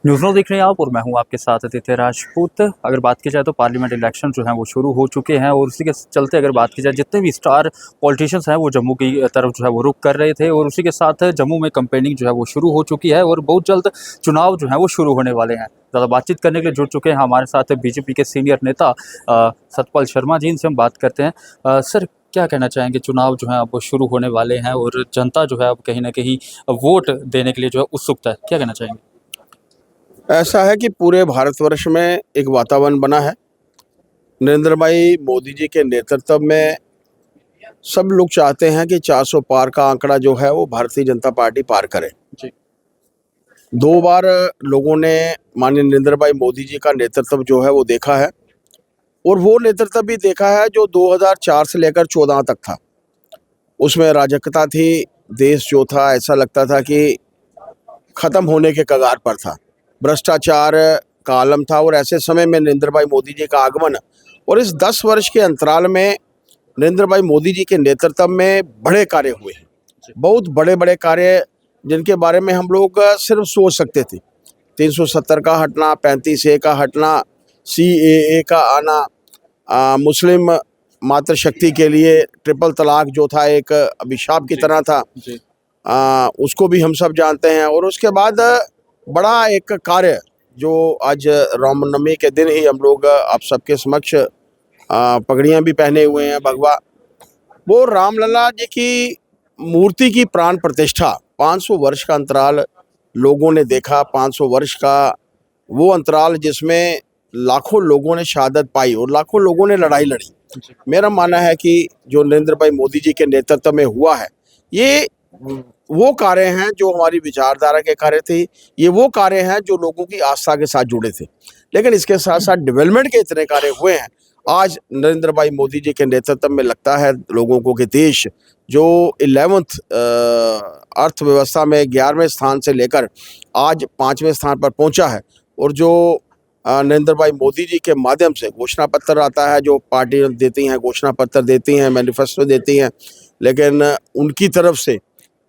News देख रहे हैं आप और मैं हूं आपके साथ आदित्य राजपूत। अगर बात की जाए तो पार्लियामेंट इलेक्शन जो है वो शुरू हो चुके हैं और उसी के चलते अगर बात की जाए जितने भी स्टार पॉलिटिशियंस हैं वो जम्मू की तरफ जो है वो रुख कर रहे थे और उसी के साथ जम्मू में कैंपेनिंग जो है वो शुरू हो चुकी है और बहुत जल्द चुनाव जो है वो शुरू होने वाले हैं। ज़्यादा बातचीत करने के लिए जुड़ चुके हैं हमारे साथ बीजेपी के सीनियर नेता सतपाल शर्मा जी। इनसे हम बात करते हैं। सर, क्या कहना चाहेंगे? चुनाव जो है अब शुरू होने वाले हैं और जनता जो है अब कहीं ना कहीं वोट देने के लिए जो है उत्सुकता है, क्या कहना चाहेंगे? ऐसा है कि पूरे भारतवर्ष में एक वातावरण बना है। नरेंद्र भाई मोदी जी के नेतृत्व में सब लोग चाहते हैं कि 400 पार का आंकड़ा जो है वो भारतीय जनता पार्टी पार करे। जी। 2 बार लोगों ने माननीय नरेंद्र भाई मोदी जी का नेतृत्व जो है वो देखा है और वो नेतृत्व भी देखा है जो 2004 से लेकर 14 तक था। उसमें अराजकता थी, देश जो था ऐसा लगता था कि खत्म होने के कगार पर था, भ्रष्टाचार का आलम था। और ऐसे समय में नरेंद्र भाई मोदी जी का आगमन और इस 10 वर्ष के अंतराल में नरेंद्र भाई मोदी जी के नेतृत्व में बड़े कार्य हुए हैं, बहुत बड़े बड़े कार्य जिनके बारे में हम लोग सिर्फ सोच सकते थे। 370 का हटना, 35A का हटना, CAA का आना, मुस्लिम मातृशक्ति के लिए ट्रिपल तलाक जो था एक अभिशाप की तरह था, उसको भी हम सब जानते हैं। और उसके बाद बड़ा एक कार्य जो आज रामनवमी के दिन ही हम लोग आप सबके समक्ष पगड़ियाँ भी पहने हुए हैं भगवा, वो रामलला जी की मूर्ति की प्राण प्रतिष्ठा। 500 वर्ष का अंतराल लोगों ने देखा, 500 वर्ष का वो अंतराल जिसमें लाखों लोगों ने शहादत पाई और लाखों लोगों ने लड़ाई लड़ी। मेरा मानना है कि जो नरेंद्र भाई मोदी जी के नेतृत्व में हुआ है, ये वो कार्य हैं जो हमारी विचारधारा के कार्य थे, ये वो कार्य हैं जो लोगों की आस्था के साथ जुड़े थे। लेकिन इसके साथ साथ डेवलपमेंट के इतने कार्य हुए हैं आज नरेंद्र भाई मोदी जी के नेतृत्व में। लगता है लोगों को कि देश जो 11th अर्थव्यवस्था में 11वें स्थान से लेकर आज 5वें स्थान पर पहुंचा है। और जो नरेंद्र भाई मोदी जी के माध्यम से घोषणा पत्र आता है, जो पार्टी देती हैं घोषणा पत्र देती हैं, मैनिफेस्टो देती हैं, लेकिन उनकी तरफ से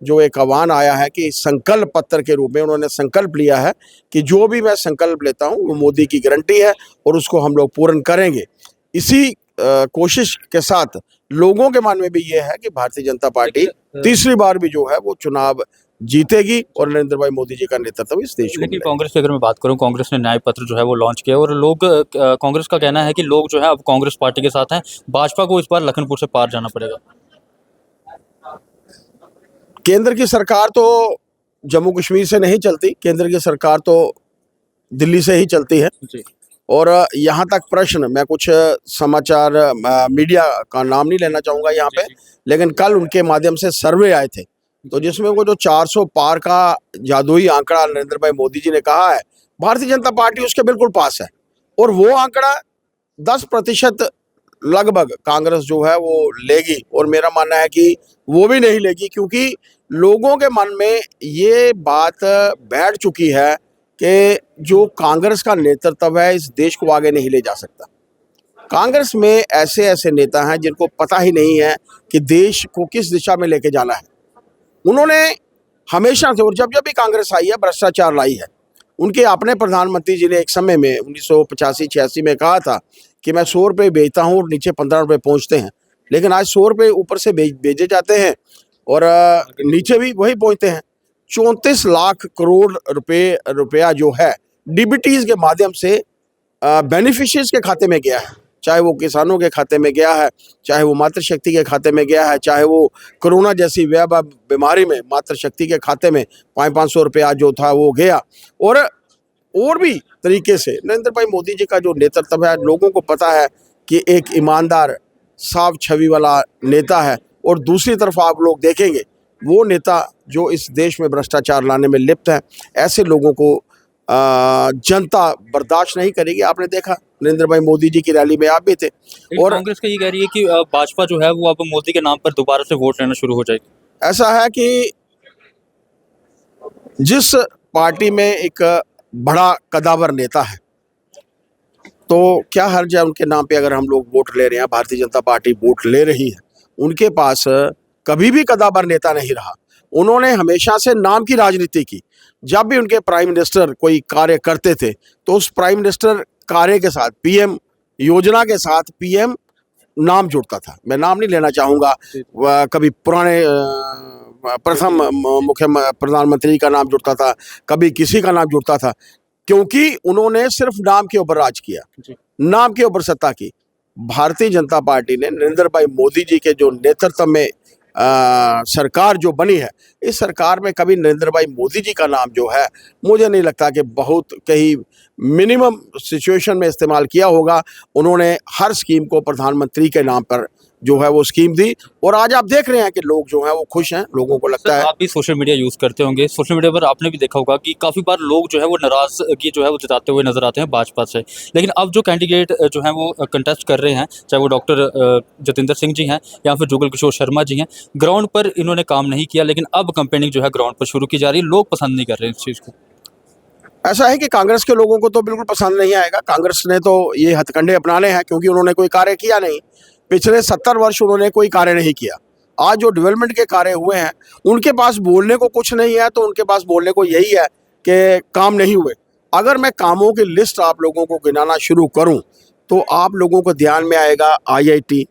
जो एक आह्वान आया है कि संकल्प पत्र के रूप में उन्होंने संकल्प लिया है कि जो भी मैं संकल्प लेता हूं वो मोदी की गारंटी है और उसको हम लोग पूर्ण करेंगे। इसी कोशिश के साथ लोगों के मन में भी ये है कि भारतीय जनता पार्टी तीसरी बार भी जो है वो चुनाव जीतेगी और नरेंद्र भाई मोदी जी का नेतृत्व इस देश को लेकिन मिलेगा। कांग्रेस की अगर मैं बात करूं, कांग्रेस ने न्याय पत्र जो है वो लॉन्च किया और लोग कांग्रेस का कहना है कि लोग जो है अब कांग्रेस पार्टी के साथ हैं, भाजपा को इस बार लखनपुर से पार जाना पड़ेगा। केंद्र की सरकार तो जम्मू कश्मीर से नहीं चलती, केंद्र की सरकार तो दिल्ली से ही चलती है। जी। और यहाँ तक प्रश्न, मैं कुछ समाचार मीडिया का नाम नहीं लेना चाहूँगा यहाँ पे, लेकिन कल उनके माध्यम से सर्वे आए थे, तो जिसमें वो जो 400 पार का जादुई आंकड़ा नरेंद्र भाई मोदी जी ने कहा है, भारतीय जनता पार्टी उसके बिल्कुल पास है। और वो आंकड़ा 10% लगभग कांग्रेस जो है वो लेगी और मेरा मानना है कि वो भी नहीं लेगी, क्योंकि लोगों के मन में ये बात बैठ चुकी है कि जो कांग्रेस का नेतृत्व है इस देश को आगे नहीं ले जा सकता। कांग्रेस में ऐसे ऐसे नेता हैं जिनको पता ही नहीं है कि देश को किस दिशा में लेके जाना है। उन्होंने हमेशा से, और जब जब भी कांग्रेस आई है, भ्रष्टाचार लाई है। उनके अपने प्रधानमंत्री जी ने एक समय में 1985-86 में कहा था कि मैं 100 रुपये बेचता हूँ और नीचे 15 रुपये पहुँचते हैं, लेकिन आज 100 रुपये ऊपर से भेजे जाते हैं और नीचे भी वही पहुँचते हैं। 34 लाख करोड़ रुपया जो है डीबीटीज के माध्यम से बेनिफिशियरीज के खाते में गया है, चाहे वो किसानों के खाते में गया है, चाहे वो मातृशक्ति के खाते में गया है, चाहे वो कोरोना जैसी वैश्विक बीमारी में मातृशक्ति के खाते में 500-500 रुपया जो था वो गया। और भी तरीके से नरेंद्र भाई मोदी जी का जो नेतृत्व है, लोगों को पता है कि एक ईमानदार साफ छवि वाला नेता है। और दूसरी तरफ आप लोग देखेंगे वो नेता जो इस देश में भ्रष्टाचार लाने में लिप्त है, ऐसे लोगों को जनता बर्दाश्त नहीं करेगी। आपने देखा नरेंद्र भाई मोदी जी की रैली में आप भी थे। और कांग्रेस का ये कह रही है कि भाजपा जो है वो अब मोदी के नाम पर दोबारा से वोट लेना शुरू हो जाएगी। ऐसा है कि जिस पार्टी में एक बड़ा कदावर नेता है, तो क्या हर्ज है उनके नाम पे अगर हम लोग वोट ले रहे हैं, भारतीय जनता पार्टी वोट ले रही है। उनके पास कभी भी कदावर नेता नहीं रहा, उन्होंने हमेशा से नाम की राजनीति की। जब भी उनके प्राइम मिनिस्टर कोई कार्य करते थे तो उस प्राइम मिनिस्टर कार्य के साथ पीएम योजना के साथ पीएम नाम जुड़ता था। मैं नाम नहीं लेना चाहूँगा, कभी पुराने प्रथम मुख्य प्रधानमंत्री का नाम जुड़ता था, कभी किसी का नाम जुड़ता था, क्योंकि उन्होंने सिर्फ नाम के ऊपर राज किया, नाम के ऊपर सत्ता की। भारतीय जनता पार्टी ने नरेंद्र भाई मोदी जी के जो नेतृत्व में सरकार जो बनी है, इस सरकार में कभी नरेंद्र भाई मोदी जी का नाम जो है मुझे नहीं लगता कि बहुत कहीं मिनिमम सिचुएशन में इस्तेमाल किया होगा। उन्होंने हर स्कीम को प्रधानमंत्री के नाम पर जो है वो स्कीम दी और आज आप देख रहे हैं कि लोग जो हैं वो खुश हैं। लोगों को लगता है, आप भी सोशल मीडिया यूज़ करते होंगे, सोशल मीडिया पर आपने भी देखा होगा कि काफ़ी बार लोग जो है वो नाराज़गी जो है वो जताते हुए नजर आते हैं भाजपा से। लेकिन अब जो कैंडिडेट जो हैं वो कंटेस्ट कर रहे हैं, चाहे वो डॉक्टर जतिंदर सिंह जी हैं या फिर जुगल किशोर शर्मा जी हैं, ग्राउंड पर इन्होंने काम नहीं किया, लेकिन अब कंपेनिंग जो है ग्राउंड पर शुरू की जा रही है। लोग पसंद नहीं कर रहे हैं इस चीज़ को। ऐसा है कि कांग्रेस के लोगों को तो बिल्कुल पसंद नहीं आएगा। कांग्रेस ने तो ये हथकंडे अपनाने हैं क्योंकि उन्होंने कोई कार्य किया नहीं। पिछले 70 वर्ष उन्होंने कोई कार्य नहीं किया। आज जो डेवलपमेंट के कार्य हुए हैं उनके पास बोलने को कुछ नहीं है, तो उनके पास बोलने को यही है कि काम नहीं हुए। अगर मैं कामों की लिस्ट आप लोगों को गिनाना शुरू करूं तो आप लोगों को ध्यान में आएगा IIT।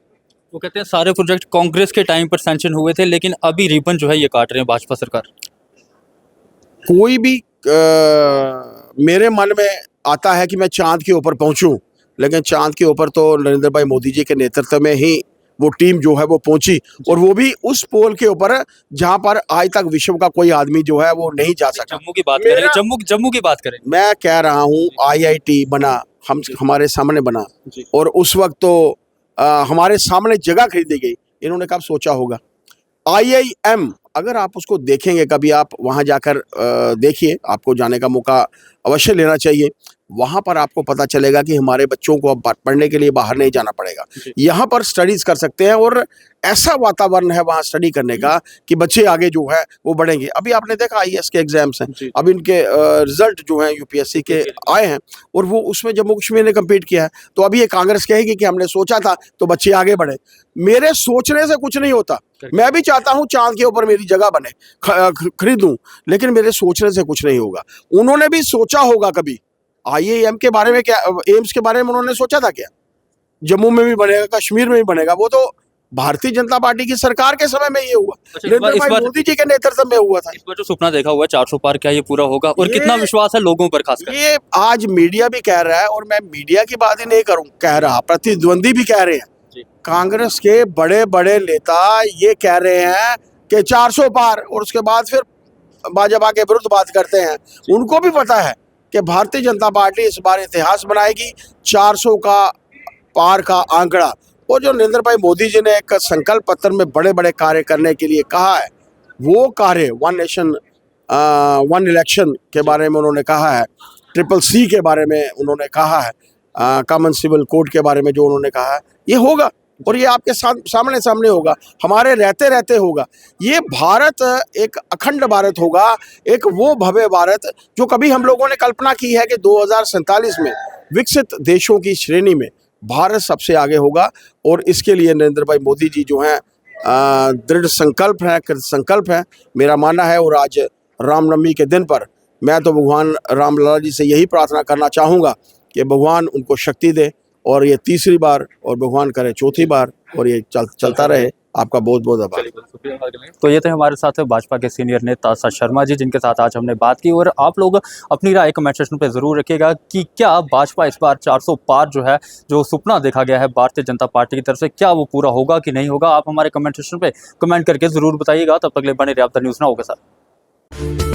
वो कहते हैं सारे प्रोजेक्ट कांग्रेस के टाइम पर सैंक्शन हुए थे, लेकिन अभी रिबन जो है ये काट रहे हैं भाजपा सरकार। कोई भी मेरे मन में आता है कि मैं चांद के ऊपर पहुंचूं, लेकिन चांद के ऊपर तो नरेंद्र भाई मोदी जी के नेतृत्व में ही वो टीम जो है वो पहुंची, और वो भी उस पोल के ऊपर जहां पर आज तक विश्व का कोई आदमी जो है वो नहीं जा सका। जम्मू की बात करें, जम्मू की बात करें, मैं कह रहा हूं IIT बना, हमारे सामने बना, और उस वक्त तो हमारे सामने जगह खरीदी गई। इन्होंने कब सोचा होगा? IIM अगर आप उसको देखेंगे, कभी आप वहां जाकर देखिए, आपको जाने का मौका अवश्य लेना चाहिए। वहां पर आपको पता चलेगा कि हमारे बच्चों को अब पढ़ने के लिए बाहर नहीं जाना पड़ेगा, यहाँ पर स्टडीज कर सकते हैं, और ऐसा वातावरण है वहाँ स्टडी करने का कि बच्चे आगे जो है वो बढ़ेंगे। अभी आपने देखा IAS के एग्जाम्स हैं, अब इनके रिजल्ट जो हैं UPSC के आए हैं, और वो उसमें जम्मू कश्मीर ने कम्पीट किया है। तो अभी ये कांग्रेस कहेगी कि हमने सोचा था तो बच्चे आगे बढ़े। मेरे सोचने से कुछ नहीं होता। मैं भी चाहता हूँ चांद के ऊपर मेरी जगह बने, खरीदूं, लेकिन मेरे सोचने से कुछ नहीं होगा। उन्होंने भी सोचा होगा कभी IIM के बारे में, क्या एम्स के बारे में उन्होंने सोचा था क्या? जम्मू में भी बनेगा, कश्मीर में भी बनेगा। वो तो भारतीय जनता पार्टी की सरकार के समय में ये हुआ, नरेंद्र भाई मोदी जी के नेतृत्व में हुआ था। इस बार जो सपना देखा हुआ है 400 पार, क्या ये पूरा होगा और कितना विश्वास है लोगों पर खासकर? ये आज मीडिया भी कह रहा है, और मैं मीडिया की बात ही नहीं कह रहा, प्रतिद्वंदी भी कह रहे हैं। कांग्रेस के बड़े बड़े नेता ये कह रहे हैं कि 400 पार, और उसके बाद फिर भाजपा के विरुद्ध बात करते हैं। उनको भी पता है कि भारतीय जनता पार्टी इस बार इतिहास बनाएगी, 400 का पार का आंकड़ा। और जो नरेंद्र भाई मोदी जी ने एक संकल्प पत्र में बड़े बड़े कार्य करने के लिए कहा है, वो कार्य 1 नेशन 1 इलेक्शन के बारे में उन्होंने कहा है, CCC के बारे में उन्होंने कहा है, कॉमन सिविल कोड के बारे में जो उन्होंने कहा है, ये होगा, और ये आपके सामने होगा, हमारे रहते रहते होगा। ये भारत एक अखंड भारत होगा, एक वो भव्य भारत जो कभी हम लोगों ने कल्पना की है कि 2047 में विकसित देशों की श्रेणी में भारत सबसे आगे होगा। और इसके लिए नरेंद्र भाई मोदी जी जो हैं दृढ़ संकल्प है, मेरा मानना है। और आज रामनवमी के दिन पर मैं तो भगवान रामलला जी से यही प्रार्थना करना चाहूँगा कि भगवान उनको शक्ति दे, और ये 3री बार, और भगवान करे 4थी बार, और ये चलता रहे। आपका बहुत बहुत आभार। तो ये थे हमारे साथ भाजपा के सीनियर नेता आशा शर्मा जी, जिनके साथ आज हमने बात की। और आप लोग अपनी राय कमेंट सेक्शन पे ज़रूर रखिएगा कि क्या भाजपा इस बार 400 पार जो है, जो सपना देखा गया है भारतीय जनता पार्टी की तरफ से, क्या वो पूरा होगा कि नहीं होगा? आप हमारे कमेंट सेक्शन पे कमेंट करके ज़रूर बताइएगा। तब तक ले बने रहिए आप द न्यूज़ नाउ के साथ।